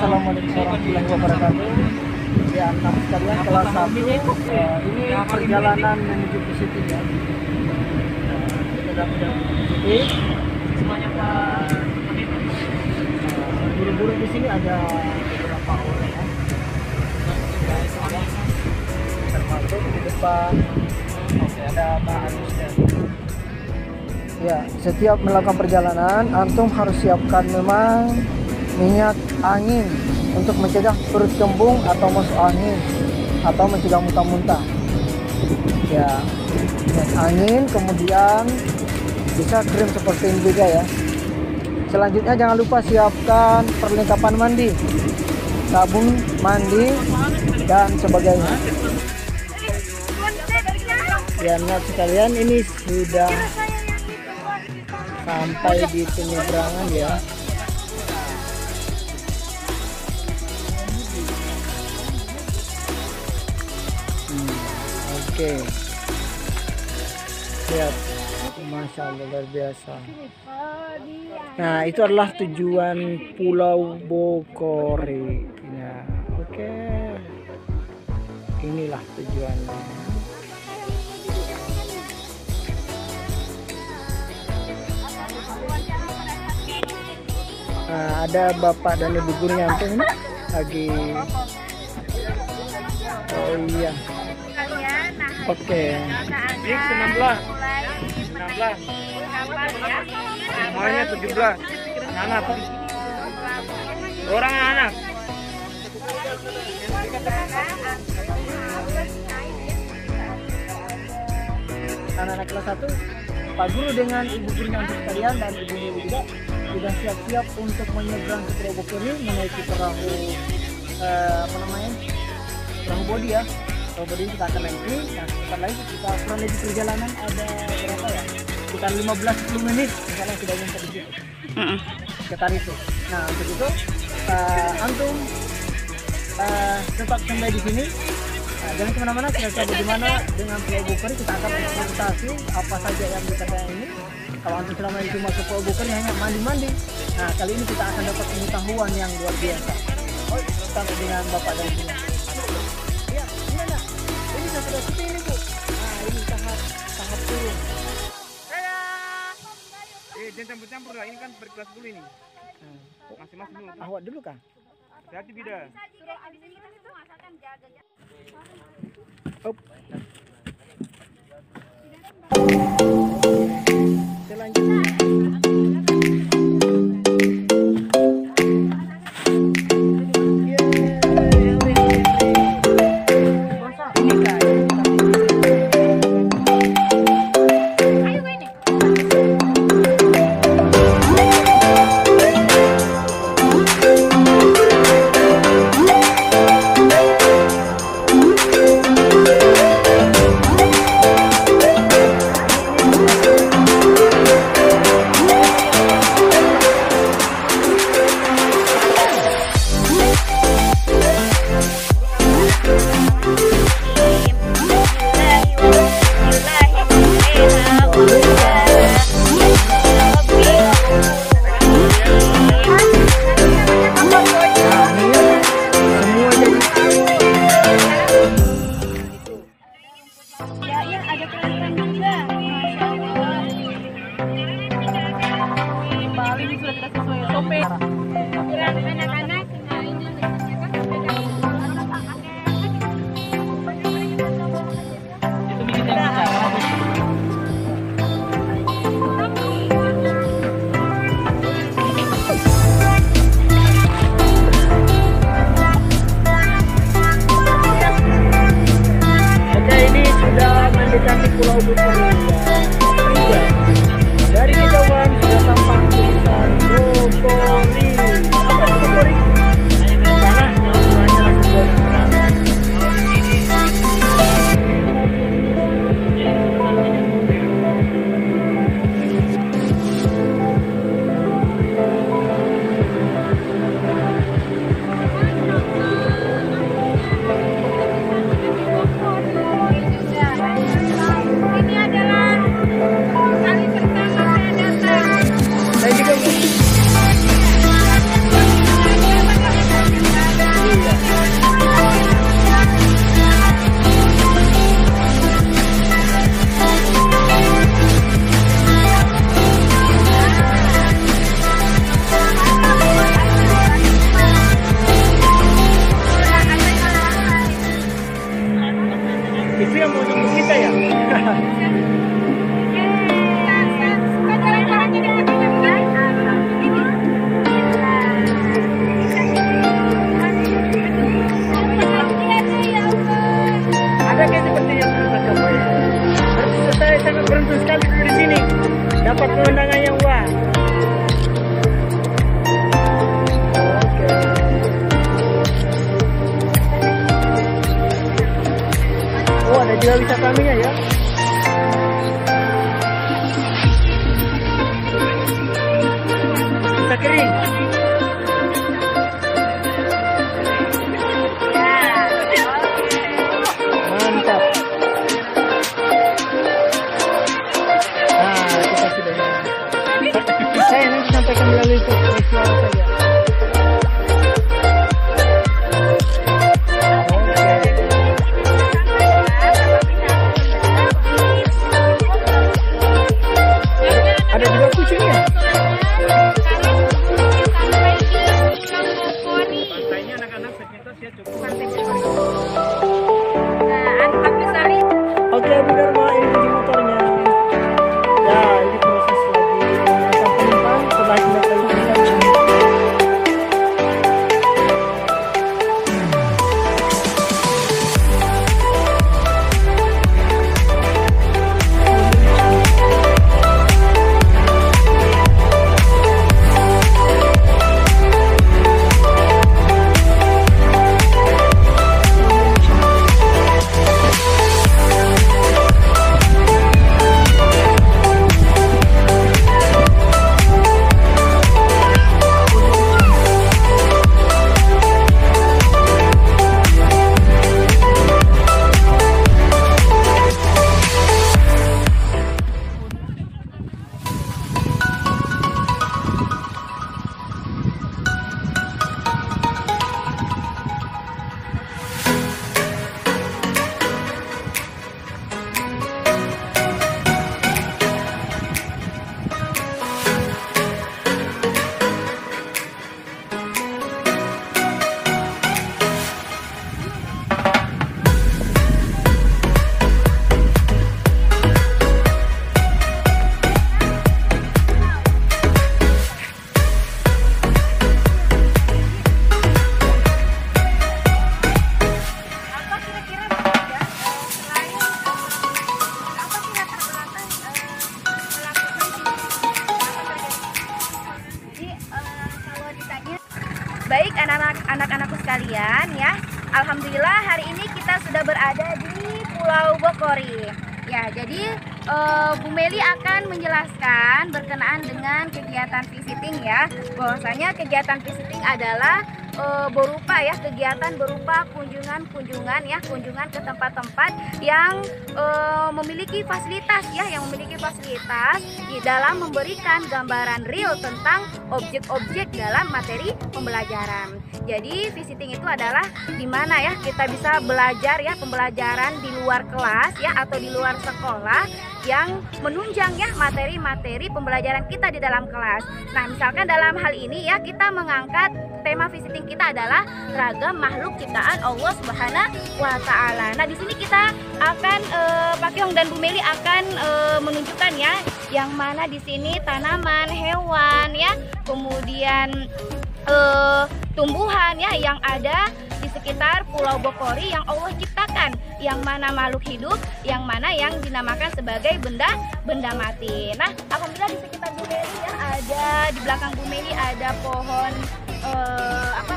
Assalamualaikum warahmatullahi wabarakatuh. Ya, anak sekalian kelas 1 ini perjalanan menuju positif ya. Kita dapat positif. Guru-guru di sini ada beberapa orang ya. Termasuk di depan. Oke, ada Pak Anusnya. Ya, setiap melakukan perjalanan antum harus siapkan memang minyak angin untuk mencegah perut kembung atau masuk angin atau mencegah muntah-muntah. Ya, minyak angin, kemudian bisa krim seperti ini juga ya. Selanjutnya jangan lupa siapkan perlengkapan mandi, sabun mandi dan sebagainya. Ya, anak sekalian, ini sudah sampai di penyeberangan ya. Oke. Lihat, Masya Allah, luar biasa. Nah, itu adalah tujuan Pulau Bokori ya. Oke, inilah tujuannya. Nah, ada bapak dan ibu gurunya antum ini lagi. Oh iya. Oke. 16. Semuanya 17. Anak. Orang anak. Anak-anak kelas 1, Pak Guru dengan ibu gurunya untuk sekalian dan ibu-ibu juga sudah siap-siap untuk menyeberang ke Pulau Bokori menaiki perahu perahu bodi ya. Perahu bodi kita akan naiki. Nah, sebentar lagi kita kurang lebih perjalanan ada berapa ya? Sekitar 15-10 menit misalnya sudah nyampe di situ. Sekitar itu. Nah, untuk itu antum tetap sampai di sini. Nah, jangan kemana-mana, kita bagaimana dengan Pulau Bokori, kita akan eksplorasi apa saja yang kita ini. Kalau antum selama ini cuma ke Pulau Bokori hanya mandi-mandi, nah kali ini kita akan dapat pengetahuan yang luar biasa. Sampai dengan bapak dan ibu. Ya, ini sudah seperti ini bu. Nah, ini tahap turun. Jangan campur-campur lah, ini kan berkelas dulu ini. Masing-masing dulu. Awak dulu kan? Hati beda. Op. Selanjutnya. tidak bisa kaminya ya. Bisa kering. Mantap. Nah, kita sudah. Saya nanti sampaikan melalui suara saja. Ada juga kucingnya. Pantainya anak-anak sepintas ya cukup. Oke, Bu Dharma, ini kunci motornya. Ya, ini proses lagi menyiapkan penumpang setelah kita kalikan. Baik anak-anakku sekalian ya, alhamdulillah hari ini kita sudah berada di Pulau Bokori. Ya, jadi Bu Meli akan menjelaskan berkenaan dengan kegiatan visiting ya. Bahwasanya kegiatan visiting adalah kegiatan berupa kunjungan ke tempat-tempat yang memiliki fasilitas di dalam memberikan gambaran real tentang objek-objek dalam materi pembelajaran. Jadi visiting itu adalah di mana ya kita bisa belajar ya, pembelajaran di luar kelas ya atau di luar sekolah yang menunjang ya materi-materi pembelajaran kita di dalam kelas. Nah, misalkan dalam hal ini ya kita mengangkat tema visiting kita adalah ragam makhluk ciptaan Allah Subhanahu wa taala. Nah, di sini kita akan Pak Kyong dan Bu Meli akan menunjukkan ya yang mana di sini tanaman, hewan ya, kemudian tumbuhan ya yang ada di sekitar Pulau Bokori yang Allah ciptakan, yang mana makhluk hidup, yang mana yang dinamakan sebagai benda mati. Nah, alhamdulillah di sekitar Bu Meli ya ada, di belakang Bu Meli ada pohon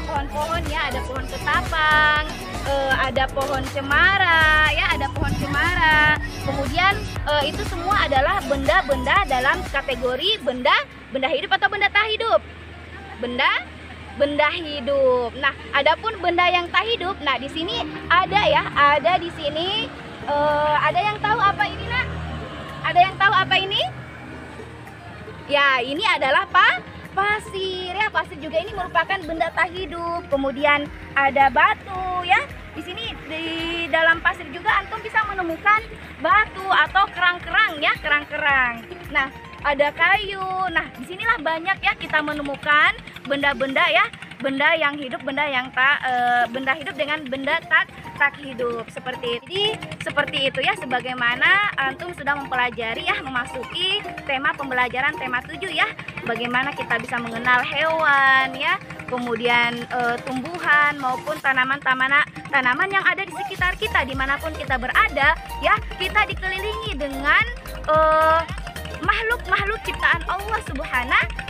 pohon-pohon ya, ada pohon ketapang, ada pohon cemara ya, ada pohon cemara. Kemudian itu semua adalah benda-benda dalam kategori benda hidup atau benda tak hidup. Benda hidup. Nah, adapun benda yang tak hidup, nah di sini ada ya, ada di sini ada yang tahu apa ini, Nak? Ada yang tahu apa ini? Ya, ini adalah pasir ya. Pasir juga ini merupakan benda tak hidup. Kemudian ada batu ya. Di sini di dalam pasir juga antum bisa menemukan batu atau kerang-kerang ya, kerang-kerang. Nah, ada kayu. Nah, disinilah banyak ya kita menemukan benda-benda ya, benda yang hidup, benda yang tak benda hidup dengan benda tak hidup seperti itu. Jadi seperti itu ya, sebagaimana antum sudah mempelajari ya, memasuki tema pembelajaran tema 7 ya, bagaimana kita bisa mengenal hewan ya, kemudian tumbuhan maupun tanaman yang ada di sekitar kita dimanapun kita berada ya. Kita dikelilingi dengan makhluk ciptaan Allah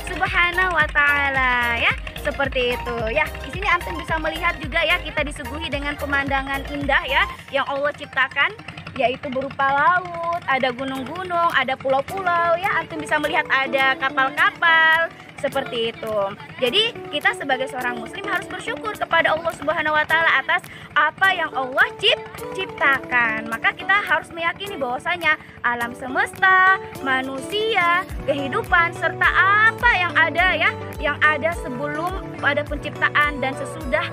Subhanahu wa taala ya. Seperti itu ya. Di sini antum bisa melihat juga ya, kita disuguhi dengan pemandangan indah ya yang Allah ciptakan. yaitu berupa laut, ada gunung-gunung, ada pulau-pulau ya. Antum bisa melihat ada kapal-kapal seperti itu. Jadi kita sebagai seorang muslim harus bersyukur kepada Allah Subhanahu wa taala atas apa yang Allah ciptakan. Maka kita harus meyakini bahwasanya alam semesta, manusia, kehidupan serta apa yang ada ya, yang ada sebelum pada penciptaan dan sesudah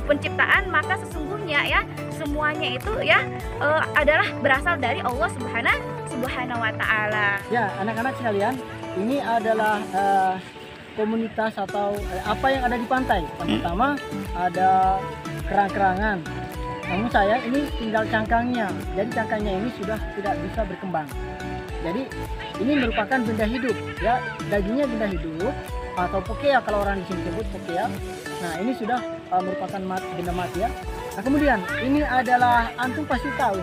penciptaan, maka sesungguhnya ya semuanya itu ya adalah berasal dari Allah Subhanahu wa taala. Ya, anak-anak sekalian, ini adalah komunitas atau apa yang ada di pantai. Yang pertama ada kerang-kerangan. Namun saya ini tinggal cangkangnya. Jadi cangkangnya ini sudah tidak bisa berkembang. Jadi ini merupakan benda hidup ya, dagingnya benda hidup atau pokea kalau orang di sini sebut pokea. Nah, ini sudah merupakan benda mati ya. Nah, kemudian ini adalah antum pasti tahu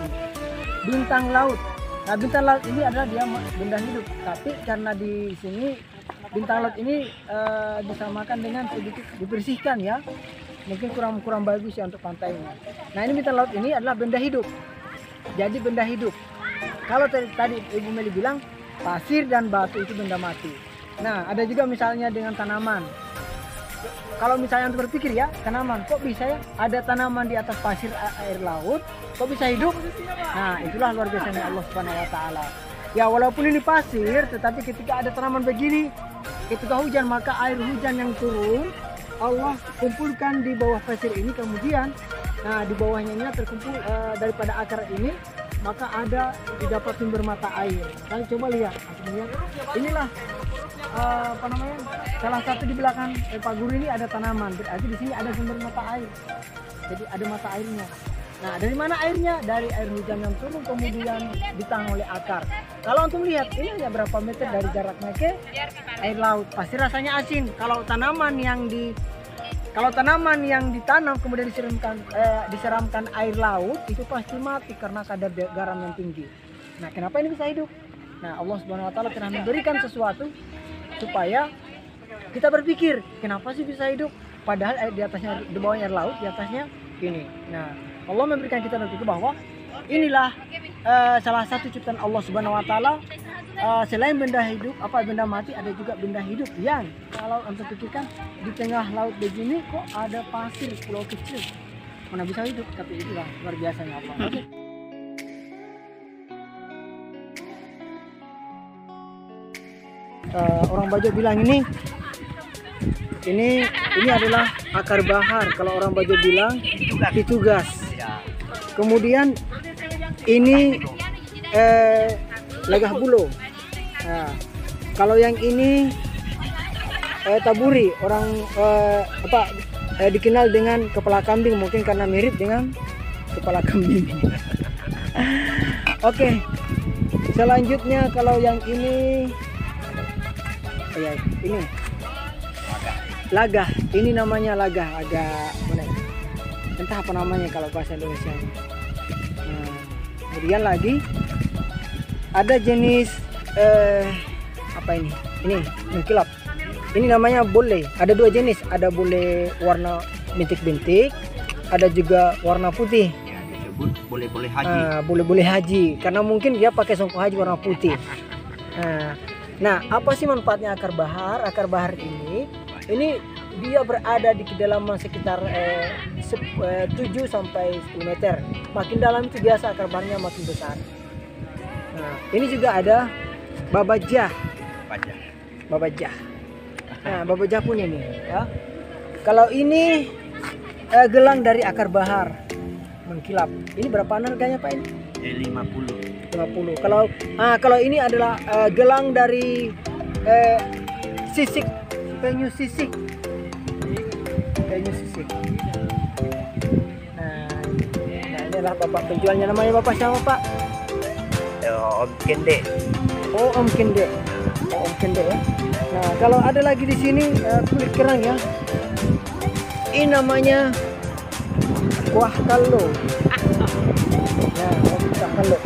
bintang laut. Nah, bintang laut ini adalah dia benda hidup, tapi karena di sini bintang laut ini disamakan dengan sedikit dibersihkan ya, mungkin kurang bagus ya untuk pantainya. Nah, ini bintang laut ini adalah benda hidup, jadi benda hidup. Kalau tadi Ibu Meli bilang pasir dan batu itu benda mati. Nah, ada juga misalnya dengan tanaman. Kalau misalnya untuk berpikir ya, tanaman kok bisa ya ada tanaman di atas pasir air laut, kok bisa hidup? Nah, itulah luar biasanya Allah Subhanahu wa taala. Ya, walaupun ini pasir, tetapi ketika ada tanaman begini, ketika hujan maka air hujan yang turun Allah kumpulkan di bawah pasir ini, kemudian nah di bawahnya ini terkumpul daripada akar ini, maka ada didapat sumber mata air. Kalian coba lihat, inilah apa namanya, salah satu di belakang Pak Guru ini ada tanaman, berarti di sini ada sumber mata air. Jadi ada mata airnya. Nah, dari mana airnya? Dari air hujan yang turun kemudian ditahan oleh akar. Kalau untuk lihat ini hanya berapa meter dari jaraknya ke air laut, pasti rasanya asin. Kalau tanaman yang ditanam kemudian diseramkan air laut, itu pasti mati karena kadar garam yang tinggi. Nah, kenapa ini bisa hidup? Nah, Allah Subhanahu wa taala telah memberikan sesuatu supaya kita berpikir, kenapa sih bisa hidup? Padahal air di atasnya, di bawahnya air laut, di atasnya ini. Nah, Allah memberikan kita berpikir bahwa inilah salah satu ciptaan Allah Subhanahu wa taala. Selain benda hidup, benda mati, ada juga benda hidup yang kalau untuk pikirkan di tengah laut begini kok ada pasir, pulau kecil, mana bisa hidup? Tapi itulah luar biasanya Allah. Okay. Orang Bajo bilang ini adalah akar bahar. Kalau orang Bajo bilang pitugas. Kemudian ini lagah bulo. Nah, kalau yang ini taburi, orang dikenal dengan kepala kambing, mungkin karena mirip dengan kepala kambing. Oke. Selanjutnya kalau yang ini ini lagah, ini namanya lagah, agak mana? Entah apa namanya kalau bahasa Indonesia. Nah, kemudian lagi ada jenis apa ini? Ini mengkilap. Ini namanya bole. Ada dua jenis, ada bole warna bintik-bintik, ada juga warna putih. Ya, disebut bole-bole haji. Bole-bole haji, karena mungkin dia pakai songkok haji warna putih. Nah, apa sih manfaatnya akar bahar? Akar bahar ini dia berada di kedalaman sekitar 7 sampai 10 meter. Makin dalam itu biasa akar baharnya makin besar. Nah, ini juga ada babajah. Nah, babajah punya ini ya. Kalau ini gelang dari akar bahar mengkilap. Ini berapa harganya Pak ini? 50. Kalau ini adalah gelang dari sisik, penyu sisik. Nah, ini adalah bapak penjualnya, namanya bapak siapa Pak? Om Kende. Oh, Om Kende ya. Nah, kalau ada lagi di sini kulit kerang ya. Ini namanya kuah kallo. Nah, kuah kallo.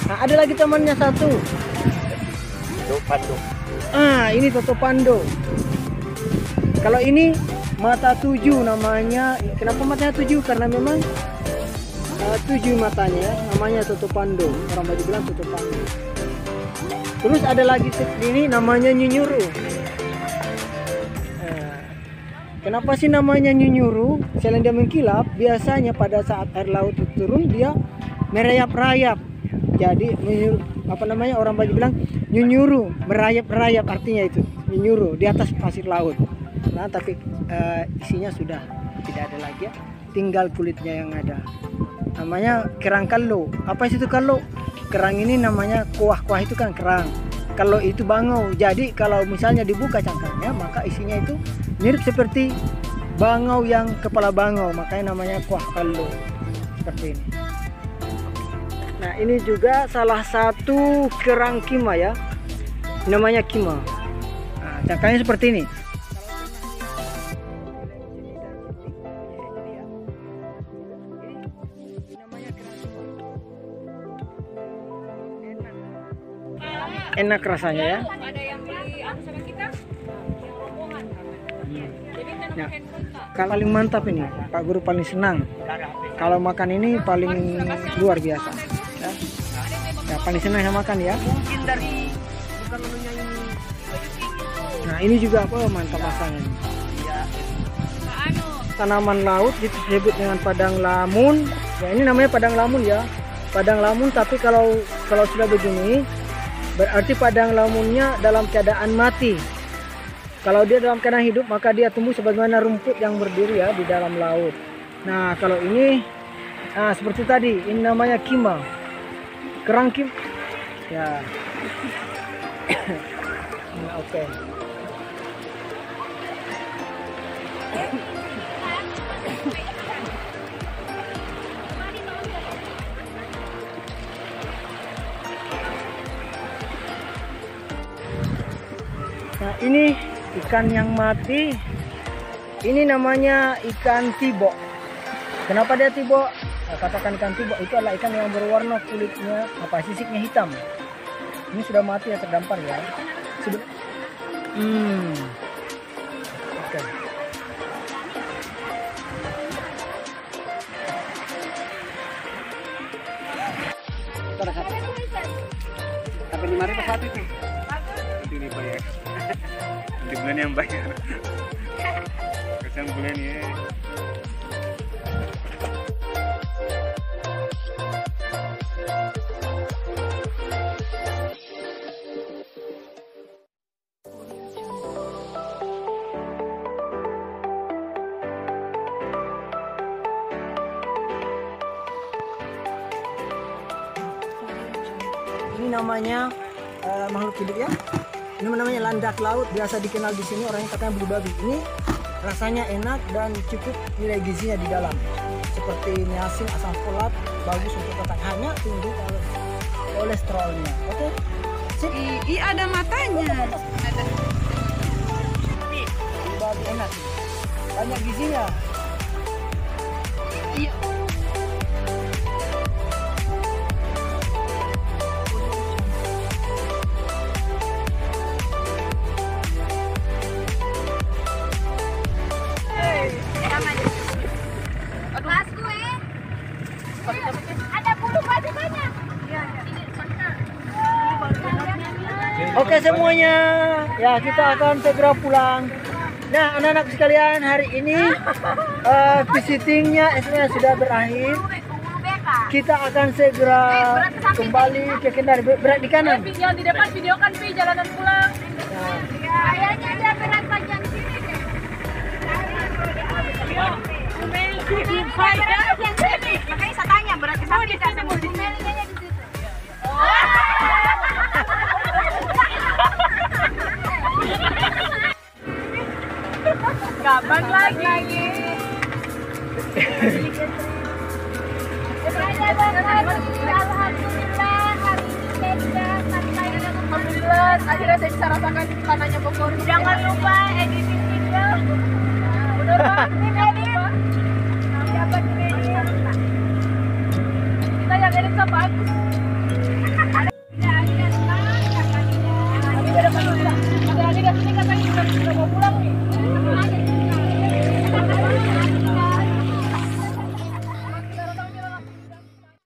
Nah, ada lagi temannya satu. Toto Pando. Ini Toto Pando. Kalau ini mata 7 namanya. Kenapa matanya 7? Karena memang 7 matanya, namanya Toto Pando. Orang Baju bilang Toto Pando. Terus ada lagi ini namanya Nyunyuru. Kenapa sih namanya Nyunyuru? Selain dia mengkilap, biasanya pada saat air laut itu turun dia merayap-rayap. Jadi apa namanya, orang Baju bilang Nyunyuru, merayap-rayap, artinya itu Nyunyuru di atas pasir laut. Nah, tapi isinya sudah tidak ada lagi ya, tinggal kulitnya yang ada. Namanya kerang kallo. Apa sih itu kallo? Kerang ini namanya kuah-kuah, itu kan kerang. Kalau itu bangau. Jadi kalau misalnya dibuka cangkangnya, maka isinya itu mirip seperti bangau yang kepala bangau, makanya namanya kuah kallo. Seperti ini. Nah, ini juga salah satu kerang kima ya. Namanya kima. Nah, cangkangnya seperti ini. Enak rasanya ya. Ada yang beli sama kita, yang rombongan. Jadi kan Nah, paling mantap ini, Pak Guru paling senang. Kalau makan ini paling luar biasa. Ya, ya paling senang saya makan ya. Mungkin dari bukan menunya ini. Nah, ini juga apa mantap rasanya. Tanaman laut disebut dengan padang lamun. Ya, ini namanya padang lamun ya. Padang lamun, tapi kalau sudah begini berarti padang lamunnya dalam keadaan mati. Kalau dia dalam keadaan hidup, maka dia tumbuh sebagaimana rumput yang berdiri ya di dalam laut. Nah, kalau ini seperti tadi, ini namanya kima. Kerang kim. Ya. Nah, oke. Nah, ini ikan yang mati. Ini namanya ikan tibo. Kenapa dia tibo? Nah, katakan ikan tibo itu adalah ikan yang berwarna kulitnya sisiknya hitam. Ini sudah mati ya, terdampar ya. Oke. Sampai 5.000 satu itu. Ini banyak. Di bulan yang banyak. Kesan bulan ya. Ini namanya makhluk hidup ya. Ini namanya landak laut, biasa dikenal di sini orangnya katanya bulu babi. Ini rasanya enak dan cukup nilai gizinya di dalam. Seperti niacin, asam folat, bagus untuk otak, hanya tinggi kolesterolnya. Oke? Sip. Iya, ada matanya. Ada. Bulu babi enak. Banyak gizinya. Iya. Ada bulu babi banyak. Oke semuanya, ya kita akan segera pulang. Nah anak-anak sekalian, hari ini visitingnya sudah berakhir. Kita akan segera kembali ke Kendari. Berat di kanan. Yang di depan videokan Pi jalanan pulang. Nah, Kayaknya dia berat bagian sini deh. Makanya saya tanya berat di sana. Di sini. Kapan lagi? Alhamdulillah hari ini beda sampai Alhamdulillah, akhirnya saya bisa rasakan tanahnya Bogor. jangan lupa editing video. Beneran? Edit. Dapat di media. Kita yang edit sama Agus.